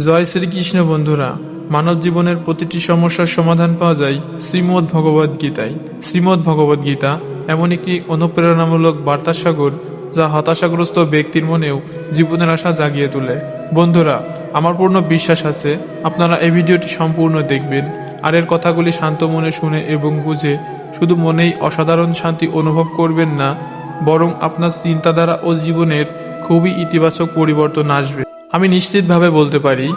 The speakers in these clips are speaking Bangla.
জয় শ্রীকৃষ্ণ। বন্ধুরা, মানব জীবনের প্রতিটি সমস্যার সমাধান পাওয়া যায় শ্রীমদ্ ভগবদ গীতায়। শ্রীমদ্ ভগবদ গীতা এমন একটি অনুপ্রেরণামূলক বার্তাসাগর যা হতাশাগ্রস্ত ব্যক্তির মনেও জীবনের আশা জাগিয়ে তোলে। বন্ধুরা, আমার পূর্ণ বিশ্বাস আছে আপনারা এই ভিডিওটি সম্পূর্ণ দেখবেন আর এর কথাগুলি শান্ত মনে শুনে এবং বুঝে শুধু মনেই অসাধারণ শান্তি অনুভব করবেন না, বরং আপনার চিন্তাধারা ও জীবনের খুবই ইতিবাচক পরিবর্তন আসবে। আমি নিশ্চিতভাবে বলতে পারি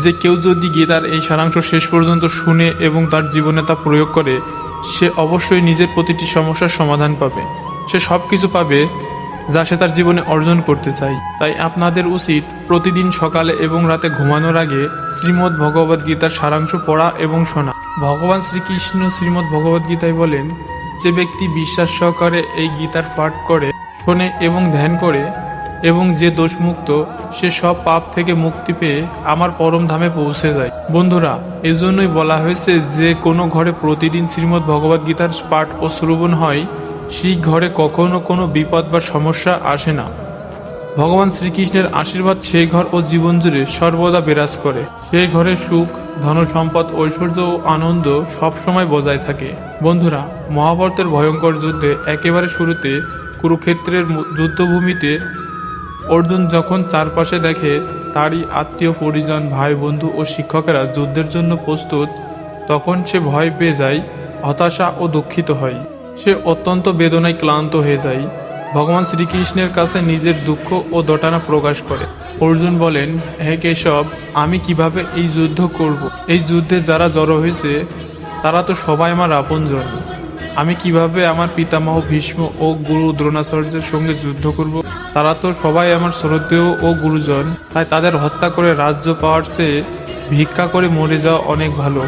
যে কেউ যদি গীতার এই সারাংশ শেষ পর্যন্ত শুনে এবং তার জীবনে তা প্রয়োগ করে, সে অবশ্যই নিজের প্রতিটি সমস্যার সমাধান পাবে। সে সব কিছু পাবে যা সে তার জীবনে অর্জন করতে চায়। তাই আপনাদের উচিত প্রতিদিন সকালে এবং রাতে ঘুমানোর আগে শ্রীমদ্ ভগবদ গীতার সারাংশ পড়া এবং শোনা। ভগবান শ্রীকৃষ্ণ শ্রীমদ্ ভগবদ গীতায় বলেন, যে ব্যক্তি বিশ্বাস সহকারে এই গীতার পাঠ করে, শোনে এবং ধ্যান করে এবং যে দোষমুক্ত, সে সব পাপ থেকে মুক্তি পেয়ে আমার পরম ধামে পৌঁছে যায়। বন্ধুরা, এজন্যই বলা হয়েছে যে কোনো ঘরে প্রতিদিন শ্রীমদ্ ভগবদ গীতার পাঠ ও শ্রবণ হয়, সেই ঘরে কখনো কোনো বিপদ বা সমস্যা আসে না। ভগবান শ্রীকৃষ্ণের আশীর্বাদ সেই ঘর ও জীবন জুড়ে সর্বদা বিরাজ করে। সেই ঘরে সুখ, ধন সম্পদ, ঐশ্বর্য ও আনন্দ সবসময় বজায় থাকে। বন্ধুরা, মহাভারতের ভয়ঙ্কর যুদ্ধে একেবারে শুরুতে কুরুক্ষেত্রের যুদ্ধভূমিতে অর্জুন যখন চারপাশে দেখে তারই আত্মীয় পরিজন, ভাই বন্ধু ও শিক্ষকেরা যুদ্ধের জন্য প্রস্তুত, তখন সে ভয় পেয়ে যায়, হতাশা ও দুঃখিত হয়। সে অত্যন্ত বেদনায় ক্লান্ত হয়ে যায়। ভগবান শ্রীকৃষ্ণের কাছে নিজের দুঃখ ও দোটানা প্রকাশ করে। অর্জুন বলেন, হে কেশব, আমি কিভাবে এই যুদ্ধ করব? এই যুদ্ধে যারা জড়ো হয়েছে তারা তো সবাই আমার আপনজন। আমি কিভাবে আমার পিতামহ ভীষ্ম ও গুরু দ্রোণাচার্যের সঙ্গে যুদ্ধ করব? তারা তো সবাই আমার শ্রদ্ধেয় ও গুরুজন। তাই তাদের হত্যা করে রাজ্য পাওয়ার চেয়ে ভিক্ষা করে মরে যাওয়া অনেক ভালো।